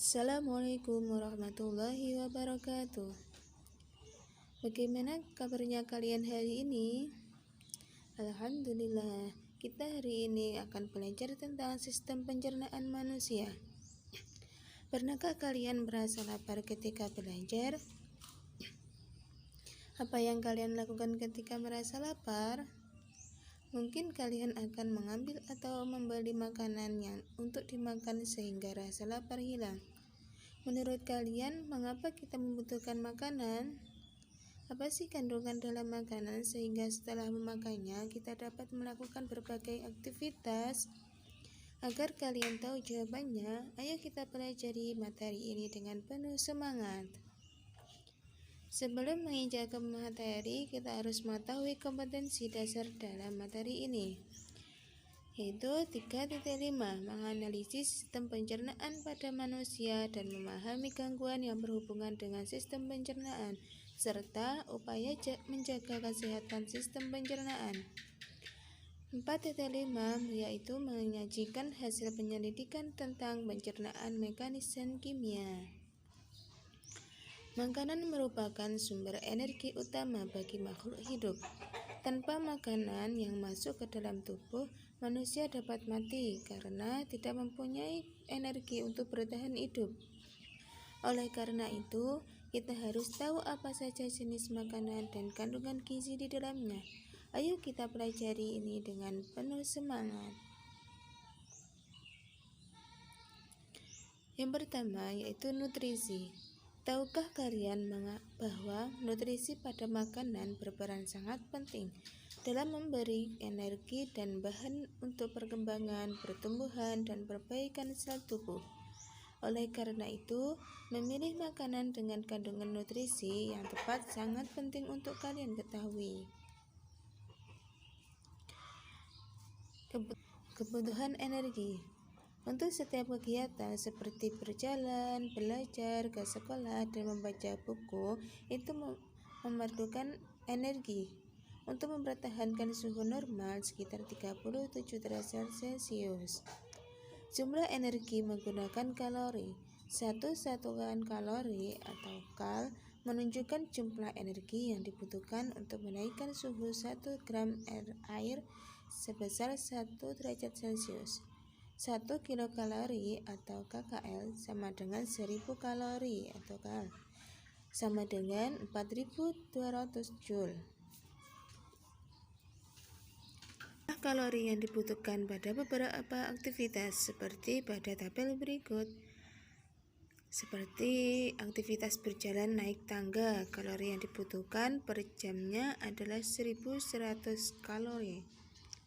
Assalamualaikum warahmatullahi wabarakatuh. Bagaimana kabarnya kalian hari ini? Alhamdulillah, kita hari ini akan belajar tentang sistem pencernaan manusia. Pernahkah kalian merasa lapar ketika belajar? Apa yang kalian lakukan ketika merasa lapar? Mungkin kalian akan mengambil atau membeli makanan yang untuk dimakan sehingga rasa lapar hilang. Menurut kalian, mengapa kita membutuhkan makanan? Apa sih kandungan dalam makanan sehingga setelah memakannya kita dapat melakukan berbagai aktivitas? Agar kalian tahu jawabannya, ayo kita pelajari materi ini dengan penuh semangat. Sebelum menginjak ke materi, kita harus mengetahui kompetensi dasar dalam materi ini, yaitu 3.5 menganalisis sistem pencernaan pada manusia dan memahami gangguan yang berhubungan dengan sistem pencernaan serta upaya menjaga kesehatan sistem pencernaan. 4.5 yaitu menyajikan hasil penyelidikan tentang pencernaan mekanisme kimia. Makanan merupakan sumber energi utama bagi makhluk hidup. Tanpa makanan yang masuk ke dalam tubuh, manusia dapat mati karena tidak mempunyai energi untuk bertahan hidup. Oleh karena itu, kita harus tahu apa saja jenis makanan dan kandungan gizi di dalamnya. Ayo kita pelajari ini dengan penuh semangat. Yang pertama yaitu nutrisi. Tahukah kalian bahwa nutrisi pada makanan berperan sangat penting dalam memberi energi dan bahan untuk perkembangan, pertumbuhan, dan perbaikan sel tubuh? Oleh karena itu, memilih makanan dengan kandungan nutrisi yang tepat sangat penting untuk kalian ketahui. Kebutuhan energi. Untuk setiap kegiatan seperti berjalan, belajar, ke sekolah, dan membaca buku, itu memerlukan energi. Untuk mempertahankan suhu normal sekitar 37 derajat Celcius. Jumlah energi menggunakan kalori. Satu satuan kalori atau kal menunjukkan jumlah energi yang dibutuhkan untuk menaikkan suhu 1 gram air sebesar 1 derajat Celcius. 1 kilokalori atau KKL sama dengan 1000 kalori atau kal, sama dengan 4200 joule. Kalori yang dibutuhkan pada beberapa aktivitas seperti pada tabel berikut. Seperti aktivitas berjalan naik tangga, kalori yang dibutuhkan per jamnya adalah 1100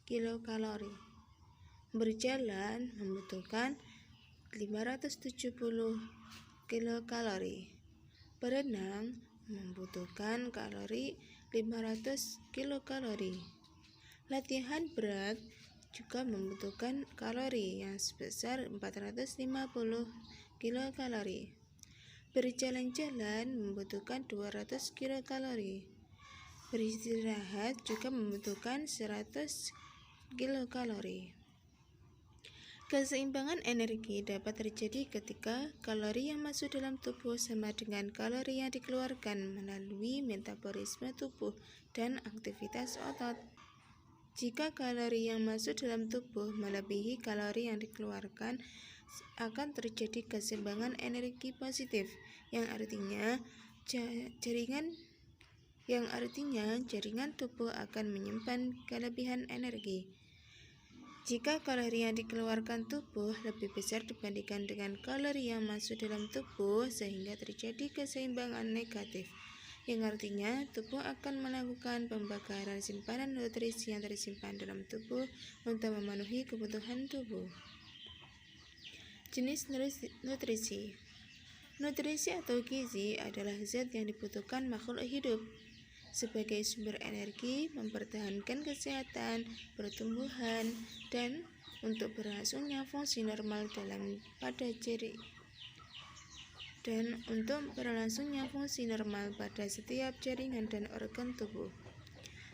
kilokalori. Berjalan membutuhkan 570 kilokalori. Berenang membutuhkan kalori 500 kilokalori. Latihan berat juga membutuhkan kalori yang sebesar 450 kilokalori. Berjalan-jalan membutuhkan 200 kilokalori. Beristirahat juga membutuhkan 100 kilokalori. Keseimbangan energi dapat terjadi ketika kalori yang masuk dalam tubuh sama dengan kalori yang dikeluarkan melalui metabolisme tubuh dan aktivitas otot. Jika kalori yang masuk dalam tubuh melebihi kalori yang dikeluarkan, akan terjadi keseimbangan energi positif, yang artinya jaringan tubuh akan menyimpan kelebihan energi. Jika kalori yang dikeluarkan tubuh lebih besar dibandingkan dengan kalori yang masuk dalam tubuh, sehingga terjadi keseimbangan negatif, yang artinya tubuh akan melakukan pembakaran simpanan nutrisi yang tersimpan dalam tubuh untuk memenuhi kebutuhan tubuh. Jenis nutrisi. Nutrisi atau gizi adalah zat yang dibutuhkan makhluk hidup sebagai sumber energi, mempertahankan kesehatan, pertumbuhan, dan untuk berlangsungnya fungsi normal pada setiap jaringan dan organ tubuh.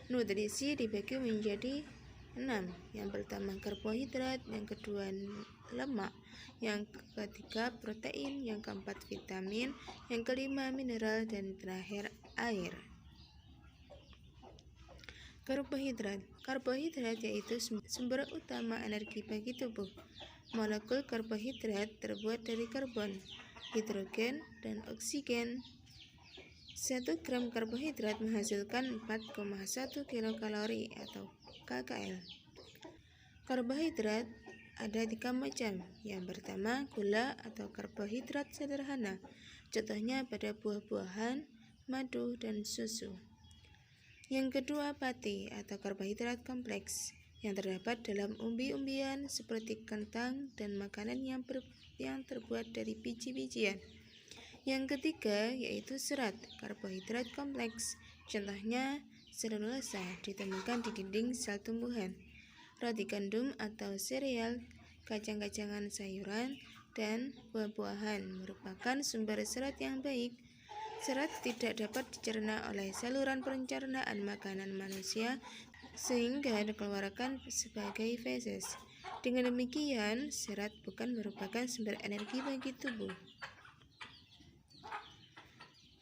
Nutrisi dibagi menjadi 6. Yang pertama karbohidrat, yang kedua lemak, yang ketiga protein, yang keempat vitamin, yang kelima mineral, dan terakhir air. Karbohidrat. Karbohidrat yaitu sumber utama energi bagi tubuh. Molekul karbohidrat terbuat dari karbon, hidrogen, dan oksigen. 1 gram karbohidrat menghasilkan 4,1 kilokalori atau KKL. Karbohidrat ada 3 macam. Yang pertama, gula atau karbohidrat sederhana. Contohnya pada buah-buahan, madu, dan susu. Yang kedua, pati atau karbohidrat kompleks yang terdapat dalam umbi-umbian seperti kentang dan makanan yang terbuat dari biji-bijian. Yang ketiga yaitu serat karbohidrat kompleks. Contohnya selulosa ditemukan di dinding sel tumbuhan, roti gandum atau sereal, kacang-kacangan, sayuran, dan buah-buahan merupakan sumber serat yang baik. Serat tidak dapat dicerna oleh saluran pencernaan makanan manusia sehingga dikeluarkan sebagai feses. Dengan demikian, serat bukan merupakan sumber energi bagi tubuh.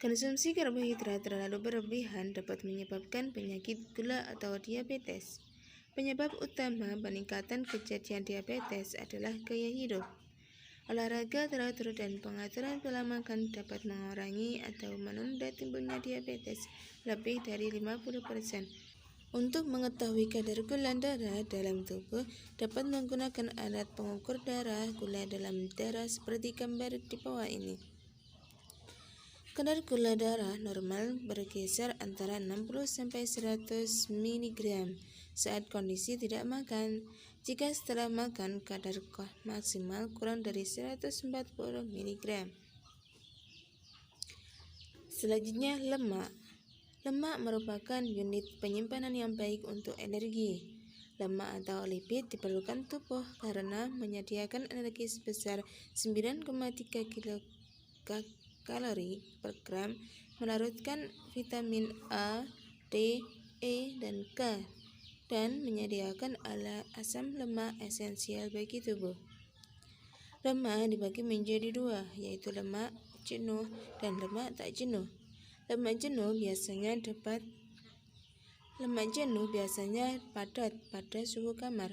Konsumsi karbohidrat terlalu berlebihan dapat menyebabkan penyakit gula atau diabetes. Penyebab utama peningkatan kejadian diabetes adalah gaya hidup. Olahraga teratur dan pengaturan pola makan dapat mengurangi atau menunda timbulnya diabetes lebih dari 50%. Untuk mengetahui kadar gula darah dalam tubuh, dapat menggunakan alat pengukur darah gula dalam darah seperti gambar di bawah ini. Kadar gula darah normal berkisar antara 60-100 mg saat kondisi tidak makan. Jika setelah makan, kadar maksimal kurang dari 140 mg. Selanjutnya, lemak. Lemak merupakan unit penyimpanan yang baik untuk energi. Lemak atau lipid diperlukan tubuh karena menyediakan energi sebesar 9,3 kilokalori per gram, melarutkan vitamin A, D, E, dan K, dan menyediakan asam lemak esensial bagi tubuh. Lemak dibagi menjadi 2, yaitu lemak jenuh dan lemak tak jenuh. Lemak jenuh biasanya padat pada suhu kamar,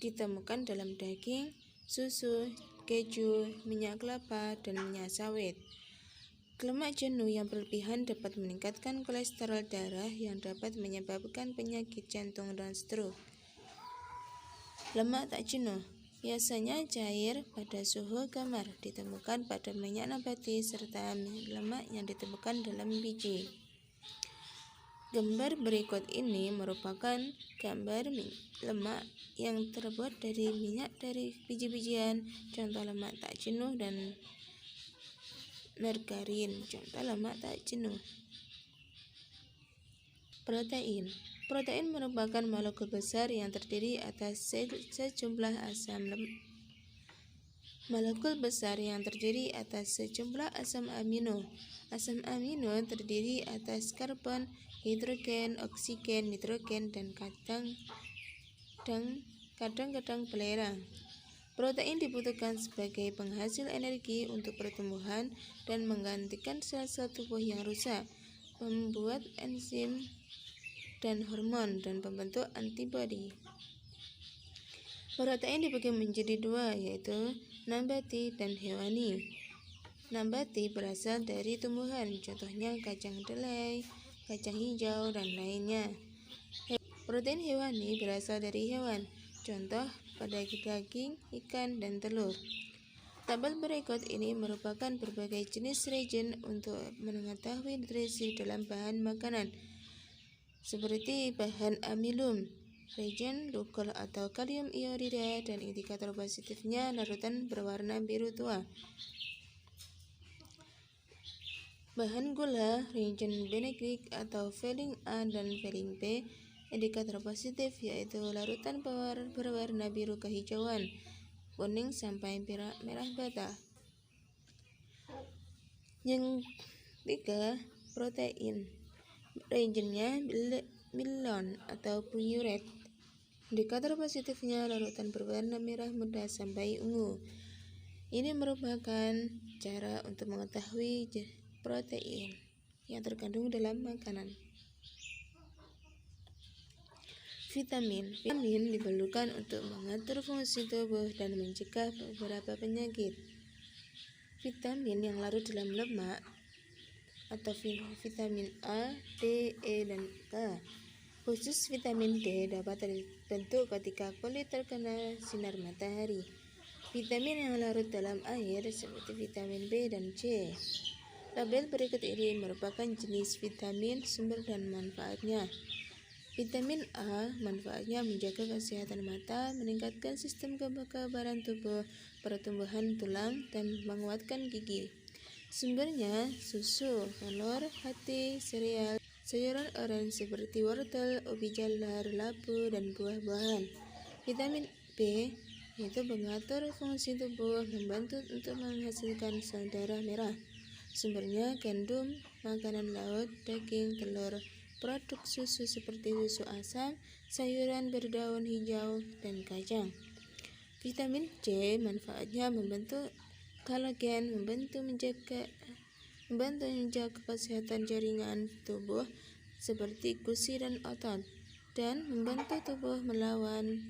ditemukan dalam daging, susu, keju, minyak kelapa, dan minyak sawit. Lemak jenuh yang berlebihan dapat meningkatkan kolesterol darah yang dapat menyebabkan penyakit jantung dan stroke. Lemak tak jenuh biasanya cair pada suhu kamar, ditemukan pada minyak nabati serta lemak yang ditemukan dalam biji. Gambar berikut ini merupakan gambar lemak yang terbuat dari minyak dari biji-bijian, contoh lemak tak jenuh, dan margarin, contoh lemak tak jenuh. Protein. Protein merupakan molekul besar yang terdiri atas sejumlah asam amino. Asam amino terdiri atas karbon, hidrogen, oksigen, nitrogen, dan kadang-kadang belerang. Protein dibutuhkan sebagai penghasil energi untuk pertumbuhan dan menggantikan sel-sel tubuh yang rusak, membuat enzim dan hormon, dan pembentuk antibodi. Protein dibagi menjadi 2, yaitu nabati dan hewani. Nabati berasal dari tumbuhan, contohnya kacang delai, kacang hijau, dan lainnya. Protein hewani berasal dari hewan, contoh pada daging, ikan, dan telur. Tabel berikut ini merupakan berbagai jenis reagen untuk mengetahui nutrisi dalam bahan makanan, seperti bahan amilum, reagen lukol atau kalium iodida, dan indikator positifnya larutan berwarna biru tua. Bahan gula, reagen beneklik atau Velling A dan Velling B. Indikator positif yaitu larutan berwarna biru kehijauan, kuning sampai merah bata. Yang ketiga, protein. Reagennya Millon atau Purette. Indikator positifnya larutan berwarna merah muda sampai ungu. Ini merupakan cara untuk mengetahui protein yang terkandung dalam makanan. Vitamin diperlukan untuk mengatur fungsi tubuh dan mencegah beberapa penyakit. Vitamin yang larut dalam lemak atau vitamin A, D, E, dan K. Khusus vitamin D dapat terbentuk ketika kulit terkena sinar matahari. Vitamin yang larut dalam air seperti vitamin B dan C. Tabel berikut ini merupakan jenis vitamin, sumber, dan manfaatnya. Vitamin A, manfaatnya menjaga kesehatan mata, meningkatkan sistem kekebalan tubuh, pertumbuhan tulang, dan menguatkan gigi. Sumbernya susu, telur, hati, sereal, sayuran orange seperti wortel, ubi jalar, labu, dan buah-buahan. Vitamin B yaitu mengatur fungsi tubuh, membantu untuk menghasilkan sel darah merah. Sumbernya gandum, makanan laut, daging, telur, produk susu seperti susu asam, sayuran berdaun hijau, dan kacang. Vitamin C manfaatnya membentuk kolagen, membantu menjaga kesehatan jaringan tubuh seperti gusi dan otot, dan membantu tubuh melawan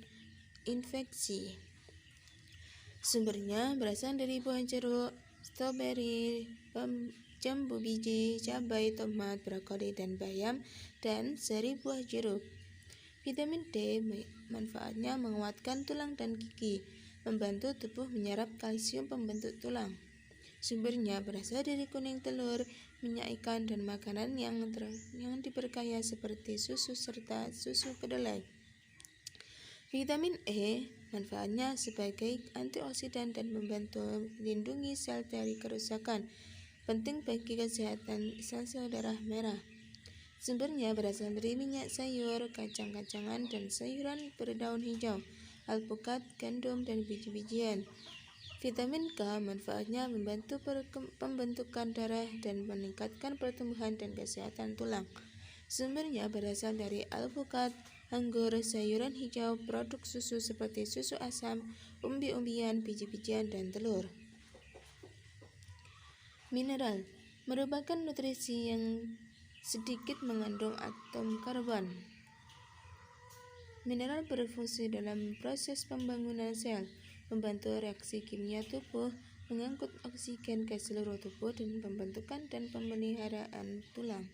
infeksi. Sumbernya berasal dari buah jeruk, stroberi, jambu biji, cabai, tomat, brokoli, dan bayam, dan seri buah jeruk. Vitamin D manfaatnya menguatkan tulang dan gigi, membantu tubuh menyerap kalsium pembentuk tulang. Sumbernya berasal dari kuning telur, minyak ikan, dan makanan yang diperkaya seperti susu serta susu kedelai. Vitamin E manfaatnya sebagai antioksidan dan membantu melindungi sel dari kerusakan, penting bagi kesehatan sel darah merah. Sumbernya berasal dari minyak sayur, kacang-kacangan, dan sayuran berdaun hijau, alpukat, gandum, dan biji-bijian. Vitamin K manfaatnya membantu pembentukan darah dan meningkatkan pertumbuhan dan kesehatan tulang. Sumbernya berasal dari alpukat, anggur, sayuran hijau, produk susu seperti susu asam, umbi-umbian, biji-bijian, dan telur. Mineral merupakan nutrisi yang sedikit mengandung atom karbon. Mineral berfungsi dalam proses pembangunan sel, membantu reaksi kimia tubuh, mengangkut oksigen ke seluruh tubuh, dan pembentukan dan pemeliharaan tulang.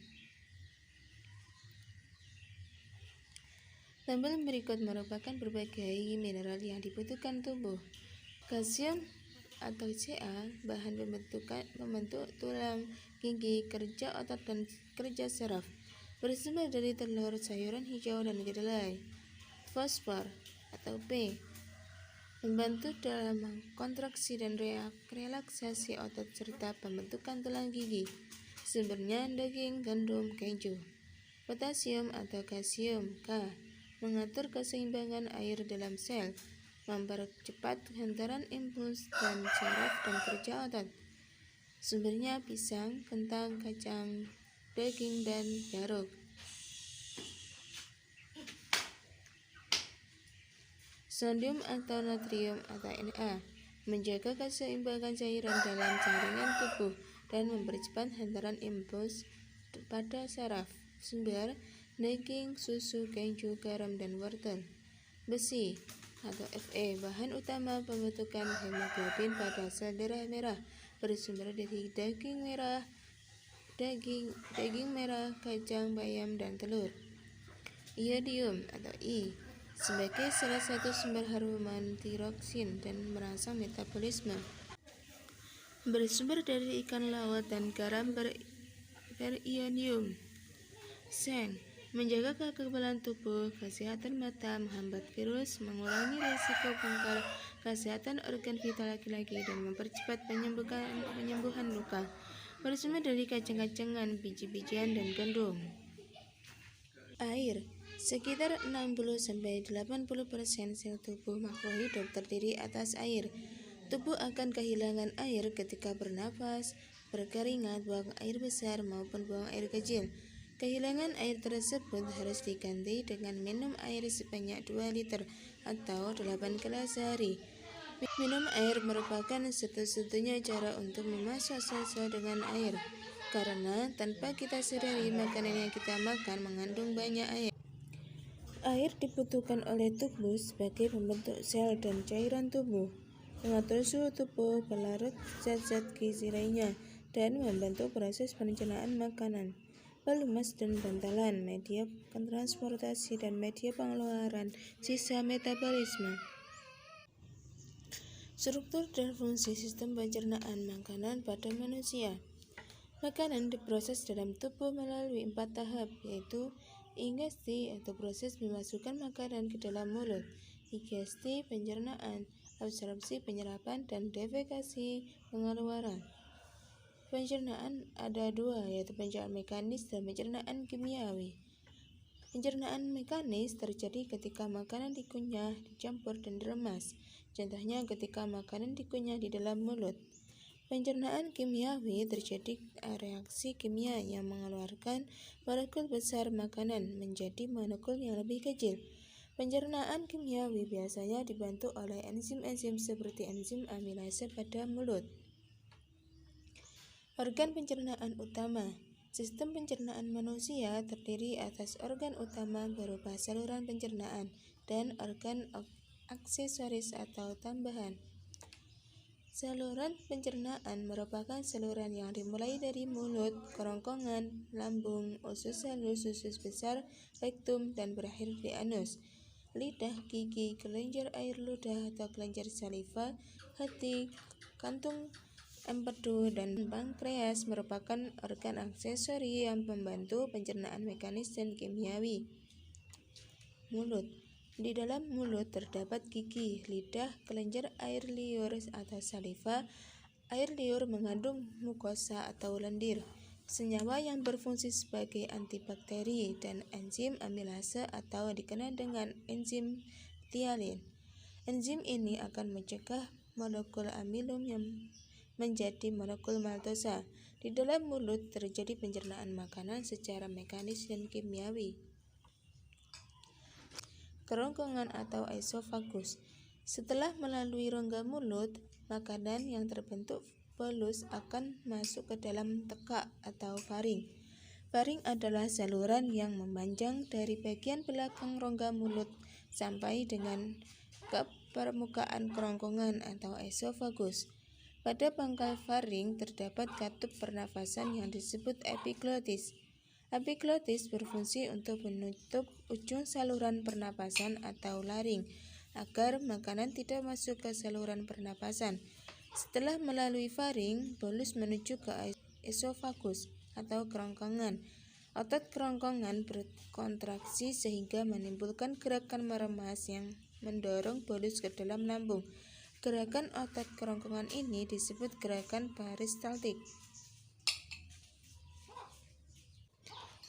Tabel berikut merupakan berbagai mineral yang dibutuhkan tubuh. Kalsium atau Ca, bahan pembentuk tulang, gigi, kerja otot, dan kerja saraf. Bersumber dari telur, sayuran hijau, dan kedelai. Fosfor atau P, membantu dalam kontraksi dan relaksasi otot serta pembentukan tulang gigi. Sumbernya daging, gandum, keju. Potasium atau kalsium K, mengatur keseimbangan air dalam sel, mempercepat hantaran impuls dan saraf dan kerja otot. Sumbernya pisang, kentang, kacang, daging, dan jeruk. Sodium atau natrium atau Na, menjaga keseimbangan cairan dalam jaringan tubuh dan mempercepat hantaran impuls pada saraf. Sumber daging, susu, keju, garam, dan wortel. Besi atau Fe, bahan utama pembentukan hemoglobin pada sel darah merah, bersumber dari daging merah, kacang, bayam, dan telur. Iodium atau I, sebagai salah satu sumber hormon tiroksin dan merangsang metabolisme, bersumber dari ikan laut dan garam beriodium. Seng, menjaga kekebalan tubuh, kesehatan mata, menghambat virus, mengurangi risiko kanker, kesehatan organ vital laki-laki, dan mempercepat penyembuhan luka. Bersumber dari kacang-kacangan, biji-bijian, dan gandum. Air, sekitar 60-80% sel tubuh makhluk hidup terdiri atas air. Tubuh akan kehilangan air ketika bernafas, berkeringat, buang air besar, maupun buang air kecil. Kehilangan air tersebut harus diganti dengan minum air sebanyak 2 liter atau 8 gelas sehari. Minum air merupakan satu-satunya cara untuk memasak salsa dengan air, karena tanpa kita sadari makanan yang kita makan mengandung banyak air. Air dibutuhkan oleh tubuh sebagai pembentuk sel dan cairan tubuh, mengatur suhu tubuh, pelarut zat-zat gizi lainnya, dan membantu proses pencernaan makanan. Pelumas dan bantalan, media transportasi, dan media pengeluaran sisa metabolisme. Struktur dan fungsi sistem pencernaan makanan pada manusia. Makanan diproses dalam tubuh melalui 4 tahap, yaitu ingesti atau proses memasukkan makanan ke dalam mulut, digesti pencernaan, absorpsi penyerapan, dan defekasi pengeluaran. Pencernaan ada 2, yaitu pencernaan mekanis dan pencernaan kimiawi. Pencernaan mekanis terjadi ketika makanan dikunyah, dicampur, dan diremas. Contohnya ketika makanan dikunyah di dalam mulut. Pencernaan kimiawi terjadi reaksi kimia yang mengeluarkan molekul besar makanan menjadi molekul yang lebih kecil. Pencernaan kimiawi biasanya dibantu oleh enzim-enzim seperti enzim amilase pada mulut. Organ pencernaan utama. Sistem pencernaan manusia terdiri atas organ utama berupa saluran pencernaan dan organ aksesoris atau tambahan. Saluran pencernaan merupakan saluran yang dimulai dari mulut, kerongkongan, lambung, usus halus, usus besar, rektum, dan berakhir di anus. Lidah, gigi, kelenjar air ludah atau kelenjar saliva, hati, kantung empedu, dan pankreas merupakan organ aksesori yang membantu pencernaan mekanis dan kimiawi. Mulut. Di dalam mulut terdapat gigi, lidah, kelenjar air liur atau saliva. Air liur mengandung mukosa atau lendir, senyawa yang berfungsi sebagai antibakteri, dan enzim amilase atau dikenal dengan enzim phthalate. Enzim ini akan mencegah molekul amilum yang menjadi molekul maltosa. Di dalam mulut terjadi pencernaan makanan secara mekanis dan kimiawi. Kerongkongan atau esofagus. Setelah melalui rongga mulut, makanan yang terbentuk bolus akan masuk ke dalam tekak atau faring. Faring adalah saluran yang memanjang dari bagian belakang rongga mulut sampai dengan ke permukaan kerongkongan atau esofagus. Pada pangkal faring terdapat katup pernafasan yang disebut epiglotis. Epiglotis berfungsi untuk menutup ujung saluran pernapasan atau laring agar makanan tidak masuk ke saluran pernapasan. Setelah melalui faring, bolus menuju ke esofagus atau kerongkongan. Otot kerongkongan berkontraksi sehingga menimbulkan gerakan meremas yang mendorong bolus ke dalam lambung. Gerakan otot kerongkongan ini disebut gerakan peristaltik.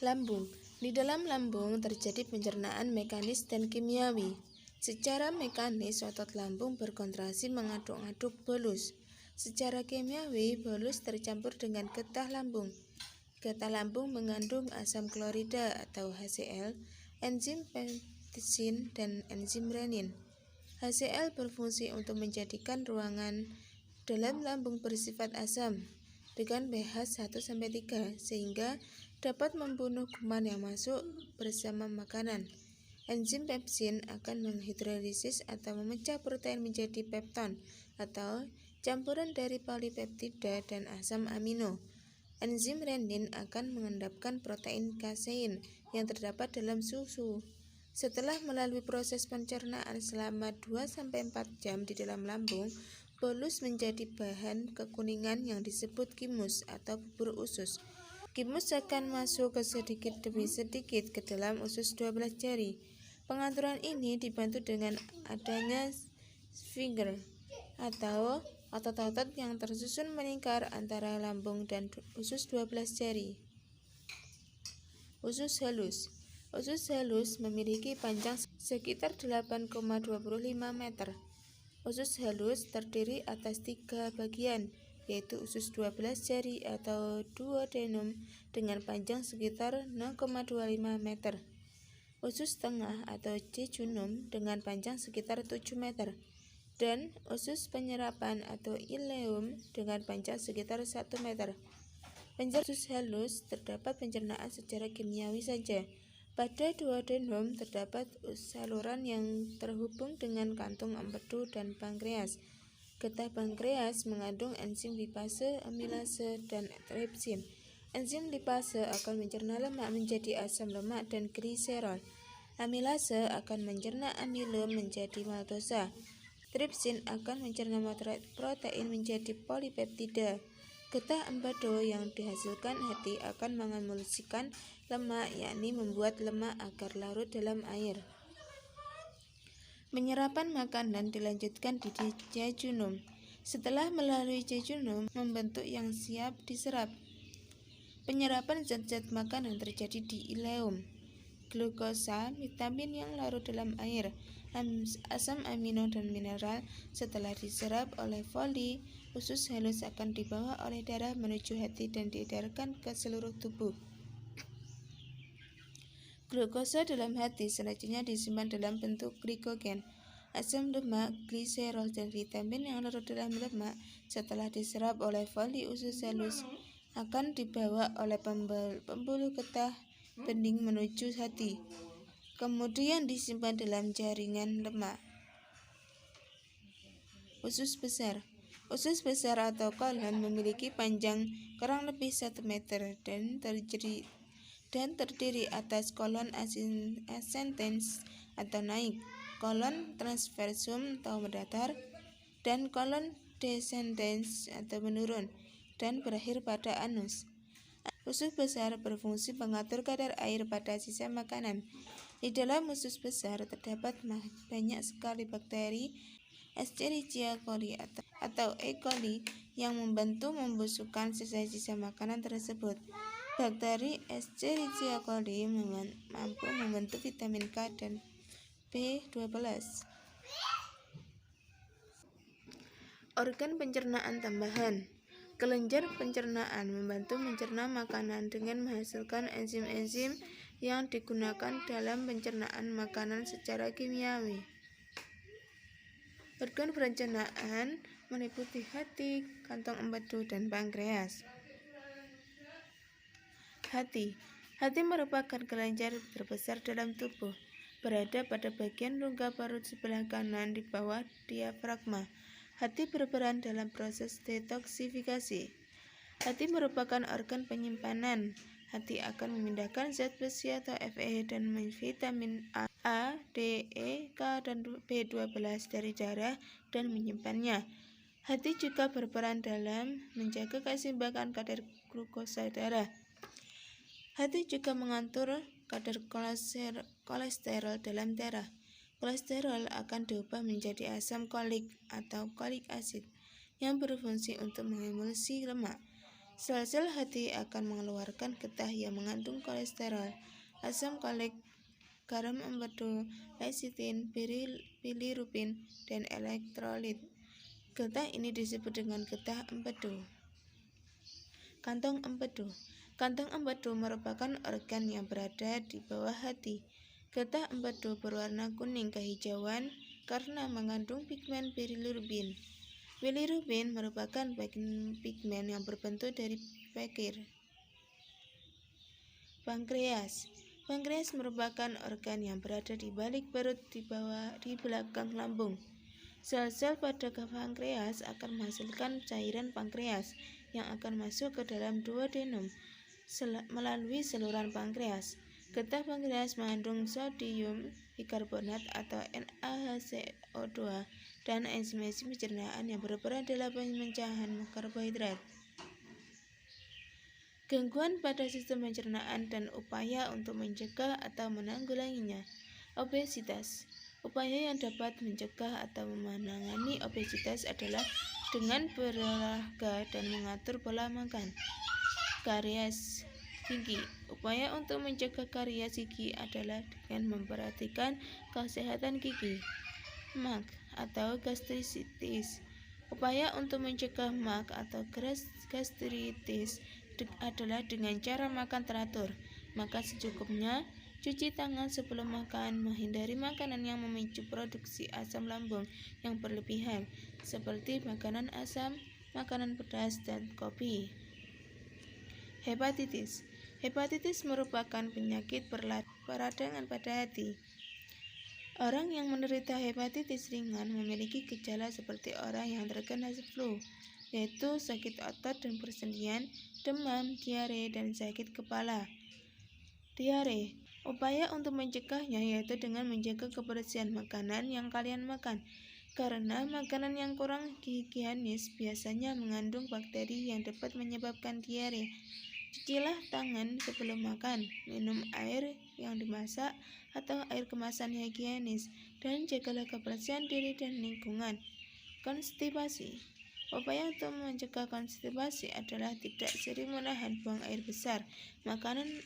Lambung. Di dalam lambung terjadi pencernaan mekanis dan kimiawi. Secara mekanis, otot lambung berkontraksi mengaduk-aduk bolus. Secara kimiawi, bolus tercampur dengan getah lambung. Getah lambung mengandung asam klorida atau HCl, enzim pepsin, dan enzim renin. HCl berfungsi untuk menjadikan ruangan dalam lambung bersifat asam dengan pH 1-3 sehingga dapat membunuh kuman yang masuk bersama makanan. Enzim pepsin akan menghidrolisis atau memecah protein menjadi pepton atau campuran dari polipeptida dan asam amino. Enzim renin akan mengendapkan protein kasein yang terdapat dalam susu. Setelah melalui proses pencernaan selama 2-4 jam di dalam lambung, bolus menjadi bahan kekuningan yang disebut kimus atau bubur usus. Kimus akan masuk ke sedikit demi sedikit ke dalam usus 12 jari. Pengaturan ini dibantu dengan adanya sphincter atau otot-otot yang tersusun melingkar antara lambung dan usus 12 jari. Usus halus. Usus halus memiliki panjang sekitar 8,25 meter. Usus halus terdiri atas 3 bagian, yaitu usus 12 jari atau duodenum dengan panjang sekitar 0,25 meter. Usus tengah atau jejunum dengan panjang sekitar 7 meter. Dan usus penyerapan atau ileum dengan panjang sekitar 1 meter. Pencernaan usus halus terdapat pencernaan secara kimiawi saja. Pada duodenum terdapat saluran yang terhubung dengan kantung empedu dan pankreas. Getah pankreas mengandung enzim lipase, amilase, dan tripsin. Enzim lipase akan mencerna lemak menjadi asam lemak dan gliserol. Amilase akan mencerna amilum menjadi maltosa. Tripsin akan mencerna protein menjadi polipeptida. Getah empedu yang dihasilkan hati akan mengemulsikan lemak, yakni membuat lemak agar larut dalam air. Penyerapan makanan dilanjutkan di jejunum. Setelah melalui jejunum, membentuk yang siap diserap. Penyerapan zat-zat makanan terjadi di ileum. Glukosa, vitamin yang larut dalam air, asam amino dan mineral setelah diserap oleh foli, usus halus akan dibawa oleh darah menuju hati dan diedarkan ke seluruh tubuh. Glukosa dalam hati selanjutnya disimpan dalam bentuk glikogen. Asam lemak, gliserol, dan vitamin yang larut dalam lemak setelah diserap oleh foli usus halus akan dibawa oleh pembuluh getah bening menuju hati. Kemudian disimpan dalam jaringan lemak. Usus besar. Usus besar atau kolon memiliki panjang kurang lebih 1 meter dan terdiri atas kolon ascendens atau naik, kolon transversum atau mendatar, dan kolon descendens atau menurun, dan berakhir pada anus. Usus besar berfungsi mengatur kadar air pada sisa makanan. Di dalam usus besar terdapat banyak sekali bakteri Escherichia coli atau E. coli yang membantu membusukkan sisa-sisa makanan tersebut. Bakteri Escherichia coli mampu membentuk vitamin K dan B12. Organ pencernaan tambahan. Kelenjar pencernaan membantu mencerna makanan dengan menghasilkan enzim-enzim yang digunakan dalam pencernaan makanan secara kimiawi. Organ pencernaan meliputi hati, kantong empedu, dan pankreas. Hati merupakan kelenjar terbesar dalam tubuh, berada pada bagian rongga perut sebelah kanan di bawah diafragma. Hati berperan dalam proses detoksifikasi. Hati merupakan organ penyimpanan. Hati akan memindahkan zat besi atau Fe dan vitamin A, D, E, K, dan B12 dari darah dan menyimpannya. Hati juga berperan dalam menjaga keseimbangan kadar glukosa darah. Hati juga mengatur kadar kolesterol dalam darah. Kolesterol akan diubah menjadi asam kolik atau kolik acid yang berfungsi untuk mengemulsi lemak. Sel-sel hati akan mengeluarkan getah yang mengandung kolesterol, asam kolik, garam empedu, lecitin, bilirubin, dan elektrolit. Getah ini disebut dengan getah empedu. Kantong empedu. Kantong empedu merupakan organ yang berada di bawah hati. Getah empedu berwarna kuning kehijauan karena mengandung pigmen bilirubin. Bilirubin merupakan pigmen yang berbentuk dari fakir. Pankreas. Pankreas merupakan organ yang berada di balik perut di belakang lambung. Sel-sel pada pankreas akan menghasilkan cairan pankreas yang akan masuk ke dalam duodenum melalui saluran pankreas. Getah pankreas mengandung sodium bikarbonat atau NaHCO2 dan enzim-enzim pencernaan yang berperan dalam pemecahan karbohidrat. Gangguan pada sistem pencernaan dan upaya untuk mencegah atau menanggulanginya. Obesitas. Upaya yang dapat mencegah atau menangani obesitas adalah dengan berolahraga dan mengatur pola makan. Karies gigi. Upaya untuk mencegah karies gigi adalah dengan memperhatikan kesehatan gigi. MAG atau gastritis. Upaya untuk mencegah MAG atau gastritis adalah dengan cara makan teratur, makan secukupnya, cuci tangan sebelum makan, menghindari makanan yang memicu produksi asam lambung yang berlebihan, seperti makanan asam, makanan pedas, dan kopi. Hepatitis. Hepatitis merupakan penyakit peradangan pada hati. Orang yang menderita hepatitis ringan memiliki gejala seperti orang yang terkena flu, yaitu sakit otot dan persendian, demam, diare, dan sakit kepala. Diare. Upaya untuk mencegahnya yaitu dengan menjaga kebersihan makanan yang kalian makan, karena makanan yang kurang higienis biasanya mengandung bakteri yang dapat menyebabkan diare. Cucilah tangan sebelum makan, minum air yang dimasak atau air kemasan higienis, dan jagalah kebersihan diri dan lingkungan. Konstipasi. Upaya untuk mencegah konstipasi adalah tidak sering menahan buang air besar, makan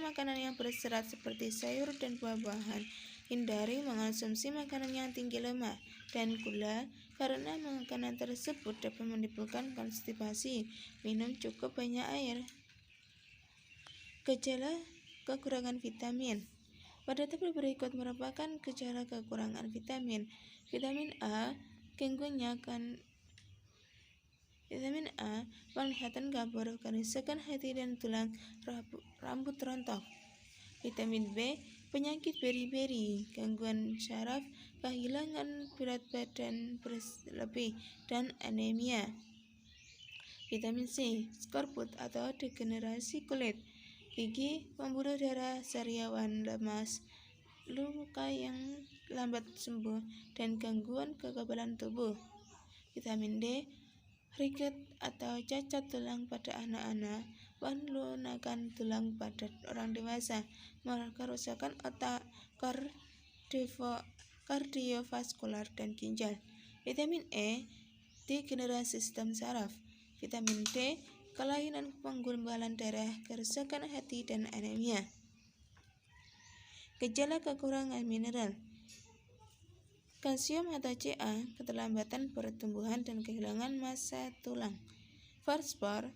makanan yang berserat seperti sayur dan buah-buahan, hindari mengonsumsi makanan yang tinggi lemak dan gula, karena makanan tersebut dapat menimbulkan konstipasi. Minum cukup banyak air. Gejala kekurangan vitamin. Pada tabel berikut merupakan gejala kekurangan vitamin. Vitamin A, Vitamin A, penglihatan kabur, kerusakan hati dan tulang, rambut rontok. Vitamin B, penyakit beri-beri, gangguan saraf, kehilangan berat badan berlebih, dan anemia. Vitamin C, skorbut atau degenerasi kulit, gigi, pembuluh darah, sariawan, lemas, luka yang lambat sembuh, dan gangguan kekebalan tubuh. Vitamin D, riket atau cacat tulang pada anak-anak, pelunakan tulang pada orang dewasa, kerusakan otak, kardiovaskular, dan ginjal. Vitamin E, degenerasi sistem saraf. Vitamin D, kelainan penggumpalan darah, kerusakan hati, dan anemia. Gejala kekurangan mineral. Kalsium atau Ca, keterlambatan pertumbuhan dan kehilangan massa tulang. Fosfor,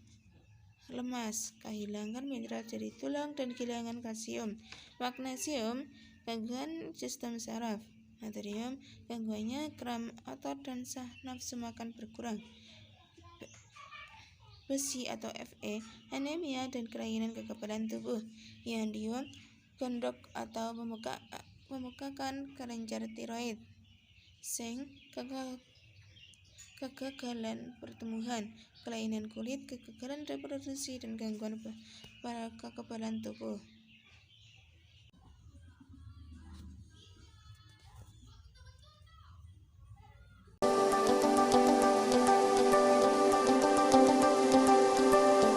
lemas, kehilangan mineral dari tulang dan kehilangan kalsium. Magnesium, gangguan sistem saraf. Natrium, gangguannya kram otot dan nafsu makan berkurang. Besi atau Fe, anemia dan kelainan kekebalan tubuh. Iodium, gondok atau pembengkakan kelenjar tiroid. Zinc, kegagalan pertumbuhan, kelainan kulit, kegagalan reproduksi, dan gangguan pada kekebalan tubuh.